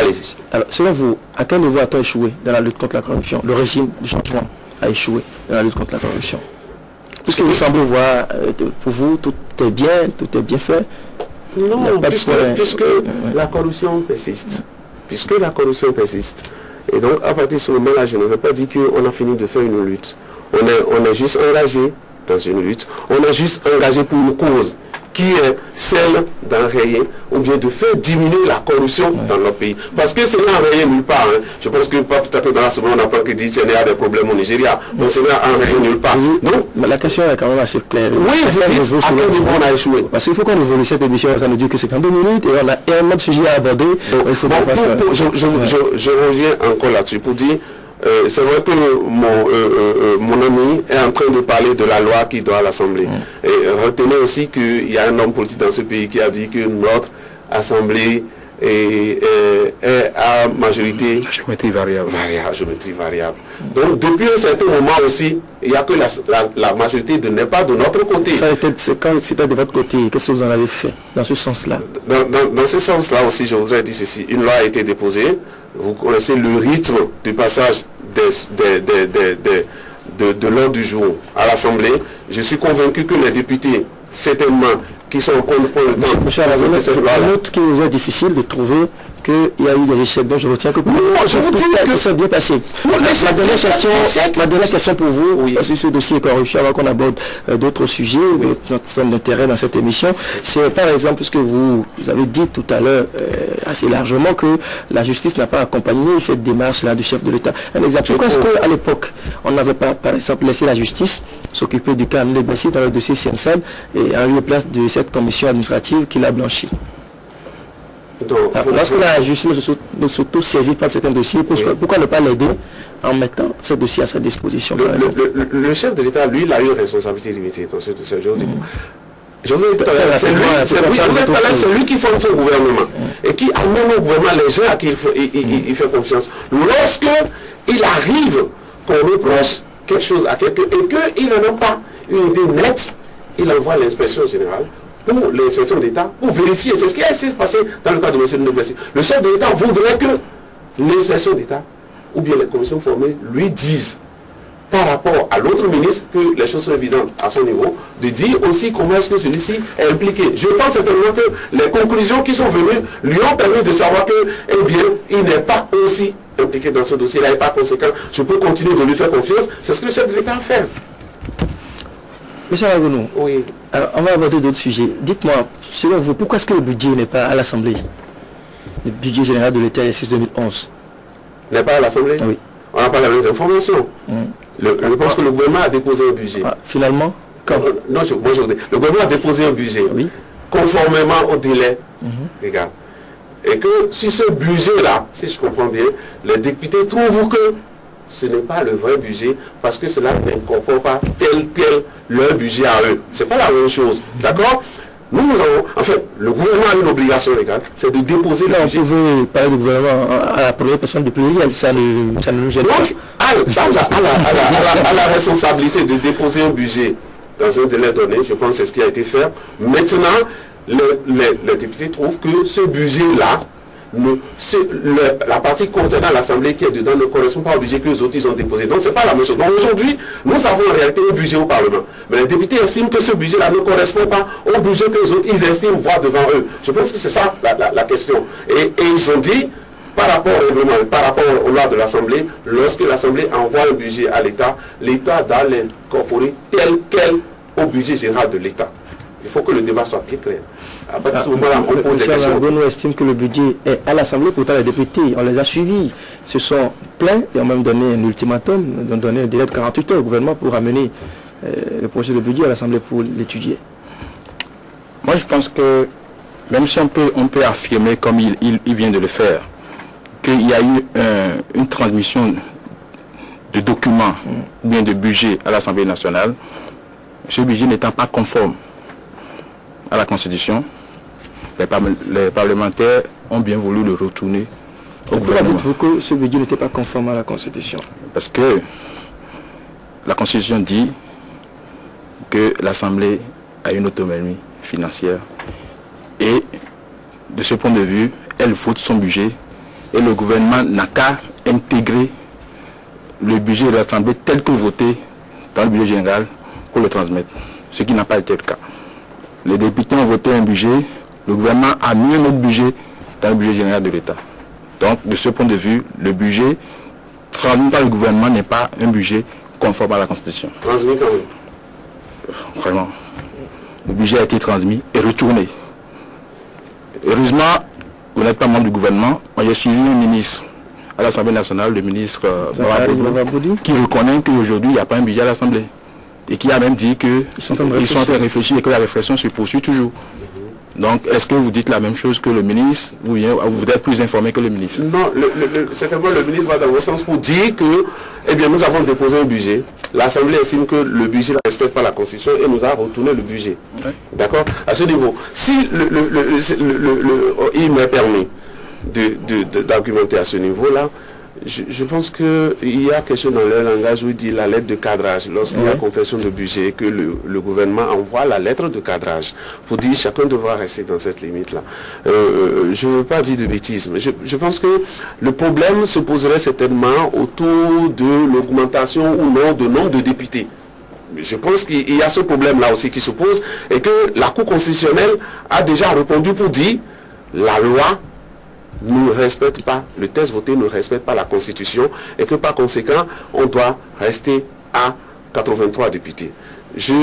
Allez-y. Alors, selon vous, à quel niveau a-t-on échoué dans la lutte contre la corruption? Le régime du changement a échoué dans la lutte contre la corruption. Est-ce que vous semblez voir, pour vous, tout est bien fait? Non, puisque la corruption persiste. Puisque la corruption persiste. Et donc, à partir de ce moment-là, je ne veux pas dire qu'on a fini de faire une lutte. On est juste engagé dans une lutte. On est juste engagé pour une cause qui est celle d'enrayer ou bien de faire diminuer la corruption dans notre pays. Parce que ce n'est enrayé nulle part. Hein. Je pense que pas tout à fait dans la semaine, on apprend que dit qu'il y a des problèmes au Nigeria. Donc ce n'est enrayé nulle part. Non, mais la question est quand même assez claire. Oui, vous dites à quel niveau on a échoué. Parce qu'il faut qu'on évolue cette émission, ça nous dit que c'est en 2 minutes et on a un autre sujet à aborder. Donc, il faut je reviens encore là-dessus pour dire c'est vrai que mon ami est en train de parler de la loi qui doit à l'Assemblée. Et retenez aussi qu'il y a un homme politique dans ce pays qui a dit que notre Assemblée est à majorité géométrie variable. Géométrie variable. Donc depuis un certain moment aussi, il n'y a que la majorité n'est pas de notre côté. Quand c'était de votre côté, qu'est-ce que vous en avez fait dans ce sens-là? Dans ce sens-là aussi, je voudrais dire ceci. Une loi a été déposée. Vous connaissez le rythme du passage de l'ordre du jour à l'Assemblée. Je suis convaincu que les députés, certainement, qui sont en compte pour le temps. Monsieur Aravena, c'est note qu'il nous est difficile de trouver qu'il y a eu des échecs. Donc je retiens que je vous dis que ça bien passé. Ma dernière question pour vous, sur ce dossier corruption, avant qu'on aborde d'autres sujets, notre centre d'intérêt dans cette émission, c'est par exemple ce que vous avez dit tout à l'heure assez largement que la justice n'a pas accompagné cette démarche-là du chef de l'État. Un exemple, pourquoi est-ce qu'à l'époque, on n'avait pas, par exemple, laissé la justice s'occuper du cas Amine Bessi dans le dossier Siemsad et en lieu place de cette commission administrative qui l'a blanchi? Lorsque la justice ne s'auto-saisit pas de certains dossiers, pourquoi ne pas l'aider en mettant ce dossier à sa disposition? Le chef de l'État, lui, il a eu une responsabilité limitée dans ce dossier. Je vous ai dit tout à l'heure, c'est lui qui forme son gouvernement et qui amène au gouvernement les gens à qui il fait confiance. Lorsque il arrive qu'on reproche quelque chose à quelqu'un et qu'il n'en a pas une idée nette, il envoie l'inspection générale pour l'inspection d'État pour vérifier. C'est ce qui s'est passé dans le cas de M. Nobessi. Le chef de l'État voudrait que l'inspection d'État ou bien les commissions formées lui disent par rapport à l'autre ministre que les choses sont évidentes à son niveau, de dire aussi comment est-ce que celui-ci est impliqué. Je pense certainement que les conclusions qui sont venues lui ont permis de savoir que, eh bien, il n'est pas aussi impliqué dans ce dossier, il n'est pas conséquent. Je peux continuer de lui faire confiance. C'est ce que le chef de l'État a fait. Monsieur Aragono, oui. Alors, on va aborder d'autres sujets. Dites-moi, selon vous, pourquoi est-ce que le budget n'est pas à l'Assemblée? Le budget général de l'État exercice 2011 n'est pas à l'Assemblée? Oui. On n'a pas les informations. Je pense que le gouvernement a déposé un budget. Finalement, quand non, le gouvernement a déposé un budget conformément au délai. Regarde. Et que sur ce budget-là, si je comprends bien, les députés trouvent que ce n'est pas le vrai budget parce que cela n'incorpore pas tel leur budget à eux. Ce n'est pas la même chose. D'accord? Nous avons, en fait, le gouvernement a une obligation légale, c'est de déposer le budget. Vous pouvez parler du gouvernement à la première personne du pluriel, ça ne nous gêne pas. Donc, à la responsabilité de déposer un budget dans un délai donné, je pense que c'est ce qui a été fait. Maintenant, les députés trouvent que ce budget-là, la partie concernant l'Assemblée qui est dedans ne correspond pas au budget que les autres ils ont déposé. Donc c'est pas la même chose. Donc aujourd'hui, nous avons en réalité un budget au Parlement. Mais les députés estiment que ce budget-là ne correspond pas au budget que les autres ils estiment voir devant eux. Je pense que c'est ça la question. Et ils ont dit, par rapport au règlement, par rapport aux lois de l'Assemblée, lorsque l'Assemblée envoie un budget à l'État, l'État doit l'incorporer tel quel au budget général de l'État. Il faut que le débat soit bien clair. À partir de ce moment-là, on pose des questions. Nous estime que le budget est à l'Assemblée, pourtant les députés, on les a suivis, se sont plaints et ont même donné un ultimatum, ont donné un délai de 48 heures au gouvernement pour amener le projet de budget à l'Assemblée pour l'étudier. Moi je pense que, même si on peut affirmer, comme il vient de le faire, qu'il y a eu une transmission de documents, ou bien de budget à l'Assemblée nationale, ce budget n'étant pas conforme à la Constitution, les parlementaires ont bien voulu le retourner au gouvernement. Pourquoi dites-vous que ce budget n'était pas conforme à la Constitution? Parce que la Constitution dit que l'Assemblée a une autonomie financière et de ce point de vue, elle vote son budget et le gouvernement n'a qu'à intégrer le budget de l'Assemblée tel que voté dans le budget général pour le transmettre, ce qui n'a pas été le cas. Les députés ont voté un budget, le gouvernement a mis un autre budget dans le budget général de l'État. Donc, de ce point de vue, le budget transmis par le gouvernement n'est pas un budget conforme à la Constitution. Transmis quand même. Vraiment. Le budget a été transmis et retourné. Heureusement, vous n'êtes pas membre du gouvernement. J'ai suivi un ministre à l'Assemblée nationale, le ministre Bababoudou, qui reconnaît qu'aujourd'hui, il n'y a pas un budget à l'Assemblée. Et qui a même dit qu'ils sont en train de réfléchir et que la réflexion se poursuit toujours. Donc, est-ce que vous dites la même chose que le ministre ou bien vous êtes plus informé que le ministre? Non, certainement le ministre va dans le sens pour dire que, eh bien, nous avons déposé un budget. L'Assemblée estime que le budget ne respecte pas la Constitution et nous a retourné le budget. Ouais. D'accord? À ce niveau, si il m'est permis d'argumenter à ce niveau-là, je pense qu'il y a quelque chose dans leur langage où il dit la lettre de cadrage. Lorsqu'il y a confession de budget, que le gouvernement envoie la lettre de cadrage pour dire chacun devra rester dans cette limite-là. Je ne veux pas dire de bêtises, mais je pense que le problème se poserait certainement autour de l'augmentation ou non de nombre de députés. Je pense qu'il y a ce problème-là aussi qui se pose et que la Cour constitutionnelle a déjà répondu pour dire la loi ne respecte pas, le texte voté ne respecte pas la Constitution et que par conséquent, on doit rester à 83 députés. Je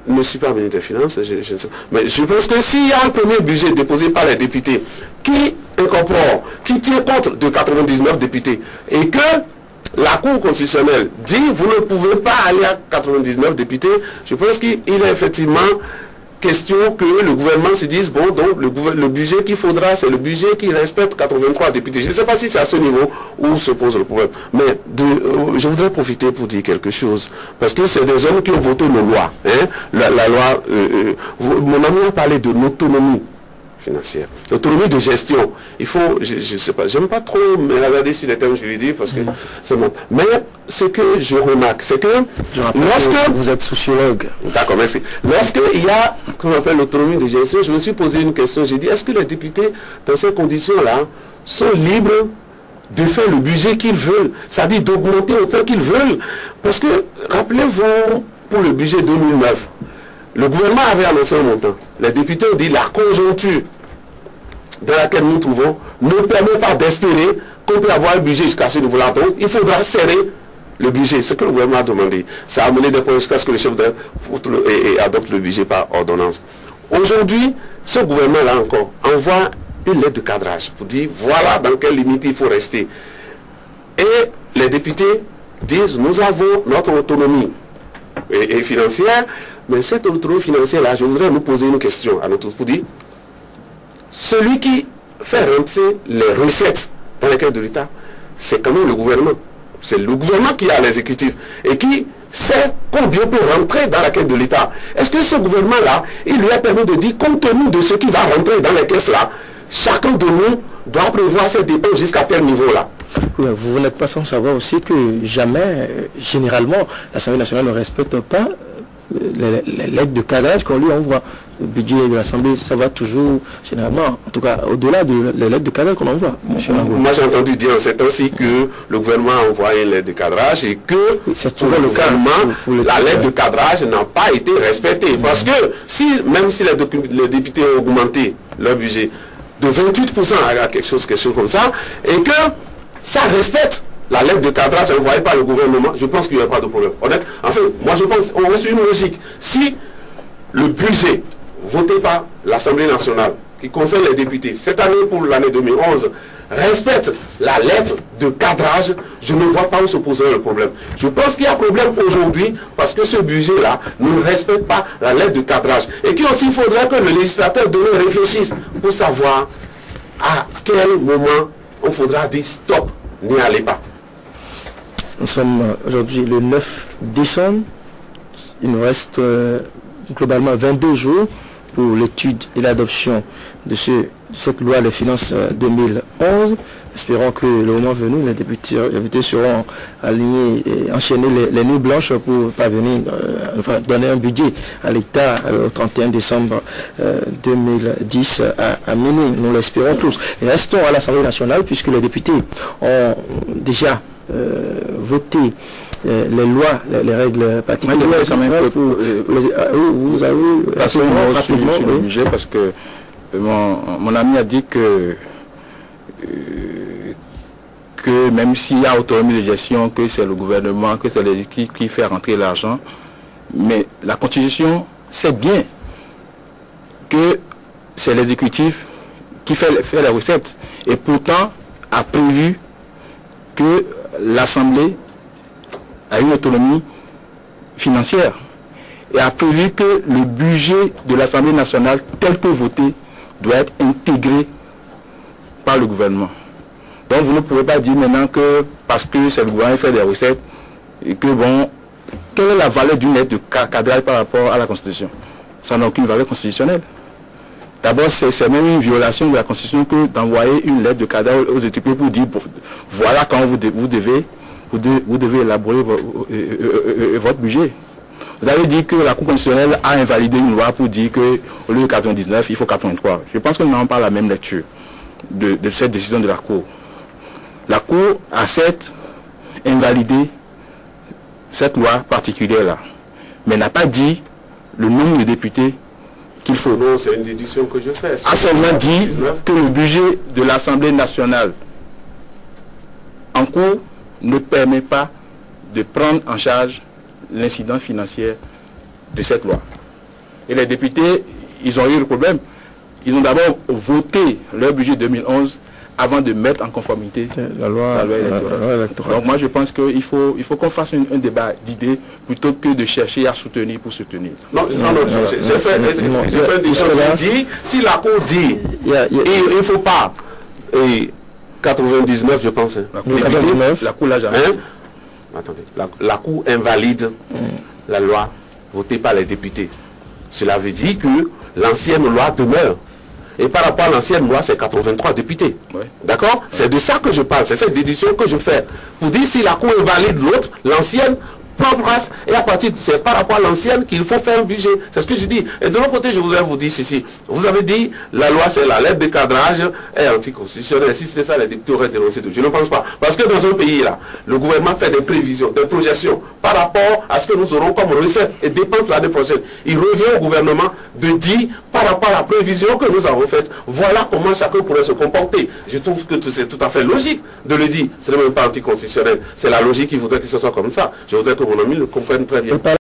ne suis pas ministre des Finances, je ne sais pas. Mais je pense que s'il y a un premier budget déposé par les députés qui incorpore, qui tient compte de 99 députés et que la Cour constitutionnelle dit vous ne pouvez pas aller à 99 députés, je pense qu'il est effectivement question que le gouvernement se dise, bon, donc le budget qu'il faudra, c'est le budget qui respecte 83 députés. Je ne sais pas si c'est à ce niveau où se pose le problème. Mais je voudrais profiter pour dire quelque chose. Parce que c'est des hommes qui ont voté nos lois. Hein? La loi, mon ami a parlé de l'autonomie financière, l'autonomie de gestion. Il faut, je ne sais pas, j'aime pas trop me regarder sur les termes juridiques parce que c'est bon. Mais ce que je remarque, c'est que lorsque vous êtes sociologue, d'accord, merci. Lorsqu'il y a, qu'on appelle l'autonomie de gestion, je me suis posé une question. J'ai dit, est-ce que les députés, dans ces conditions-là, sont libres de faire le budget qu'ils veulent, c'est-à-dire d'augmenter autant qu'ils veulent? Parce que, rappelez-vous, pour le budget 2009, le gouvernement avait annoncé un montant. Les députés ont dit la conjoncture dans laquelle nous nous trouvons ne permet pas d'espérer qu'on peut avoir un budget jusqu'à ce niveau-là. Donc, il faudra serrer le budget. Ce que le gouvernement a demandé, ça a amené des points jusqu'à ce que le chef d'œuvre adopte le budget par ordonnance. Aujourd'hui, ce gouvernement-là encore envoie une lettre de cadrage pour dire voilà dans quelle limite il faut rester. Et les députés disent nous avons notre autonomie et financière. Mais cette autonomie financière-là, je voudrais nous poser une question à nous tous pour dire, celui qui fait rentrer les recettes dans les caisses de l'État, c'est quand même le gouvernement. C'est le gouvernement qui a l'exécutif et qui sait combien peut rentrer dans la caisse de l'État. Est-ce que ce gouvernement-là, il lui a permis de dire, compte tenu de ce qui va rentrer dans les caisses-là, chacun de nous doit prévoir ses dépenses jusqu'à tel niveau-là? Vous n'êtes pas sans savoir aussi que jamais, généralement, l'Assemblée nationale ne respecte pas les lettres de cadrage qu'on lui envoie. Le budget de l'Assemblée, ça va toujours, généralement, en tout cas, au-delà de les lettres de cadrage qu'on envoie. Moi, j'ai entendu dire en ces temps-ci que le gouvernement a envoyé une lettre de cadrage et que c'est toujours le cas. La lettre de cadrage n'a pas été respectée. Parce que, même si les députés ont augmenté leur budget de 28% à quelque chose comme ça, et que ça respecte la lettre de cadrage envoyée par le gouvernement, je pense qu'il n'y a pas de problème. Honnête, enfin, moi je pense, on reste une logique. Si le budget voté par l'Assemblée nationale, qui concerne les députés, cette année pour l'année 2011, respecte la lettre de cadrage, je ne vois pas où se poserait le problème. Je pense qu'il y a problème aujourd'hui parce que ce budget-là ne respecte pas la lettre de cadrage. Et qu'il aussi faudrait que le législateur demain réfléchisse pour savoir à quel moment on faudra dire stop, n'y allez pas. Nous sommes aujourd'hui le 9 décembre. Il nous reste globalement 22 jours pour l'étude et l'adoption de cette loi des finances 2011. espérons que le moment venu, les députés seront alignés et enchaîner les nuits blanches pour parvenir, donner un budget à l'État au 31 décembre 2010 à minuit. Nous l'espérons tous. Et restons à l'Assemblée nationale puisque les députés ont déjà voté les lois, les règles particulières. Vous avez rapidement sur le budget parce que mon ami a dit que même s'il y a autonomie de gestion, que c'est le gouvernement, que c'est l'équipe qui fait rentrer l'argent, mais la Constitution sait bien que c'est l'exécutif qui fait les recettes et pourtant a prévu que l'Assemblée a une autonomie financière et a prévu que le budget de l'Assemblée nationale tel que voté doit être intégré par le gouvernement. Donc vous ne pouvez pas dire maintenant que parce que c'est le gouvernement qui fait des recettes et que bon, quelle est la valeur d'une lettre de cadrage par rapport à la Constitution? Ça n'a aucune valeur constitutionnelle. D'abord, c'est même une violation de la Constitution que d'envoyer une lettre de cadrage aux députés pour dire voilà quand vous devez élaborer votre budget. Vous avez dit que la Cour constitutionnelle a invalidé une loi pour dire qu'au lieu de 99, il faut 83. Je pense que nous n'avons pas la même lecture de cette décision de la Cour. La Cour a certes invalidé cette loi particulière-là, mais n'a pas dit le nombre de députés qu'il faut. Non, c'est une déduction que je fais. A seulement dit que le budget de l'Assemblée nationale en cours ne permet pas de prendre en charge l'incidence financière de cette loi. Et les députés, ils ont eu le problème. Ils ont d'abord voté leur budget 2011 avant de mettre en conformité la loi électorale. Donc moi je pense qu'il faut qu'on fasse un débat d'idées plutôt que de chercher à soutenir pour soutenir. Non, j'ai fait des choses. Je dis, si la Cour dit, il ne faut pas, et 99 je pense, la Cour l'a jamais. Attendez, la Cour invalide la loi votée par les députés. Cela veut dire que l'ancienne loi demeure. Et par rapport à l'ancienne loi, c'est 83 députés. Ouais. D'accord? C'est de ça que je parle. C'est cette déduction que je fais. Pour dire si la Cour invalide l'autre, l'ancienne prend place. Et à partir de c'est par rapport à l'ancienne qu'il faut faire un budget. C'est ce que je dis. Et de l'autre côté, je voudrais vous dire ceci. Vous avez dit, la loi, c'est la lettre de cadrage est anticonstitutionnelle. Si c'était ça, les députés auraient dénoncé tout. Je ne pense pas. Parce que dans un pays, là, le gouvernement fait des prévisions, des projections par rapport à ce que nous aurons comme recettes et dépenses l'année prochaine. Il revient au gouvernement de dire, par rapport à la prévision que nous avons faite, voilà comment chacun pourrait se comporter. Je trouve que c'est tout à fait logique de le dire. Ce n'est même pas anticonstitutionnel. C'est la logique qui voudrait que ce soit comme ça. Je voudrais que mon ami le comprenne très bien.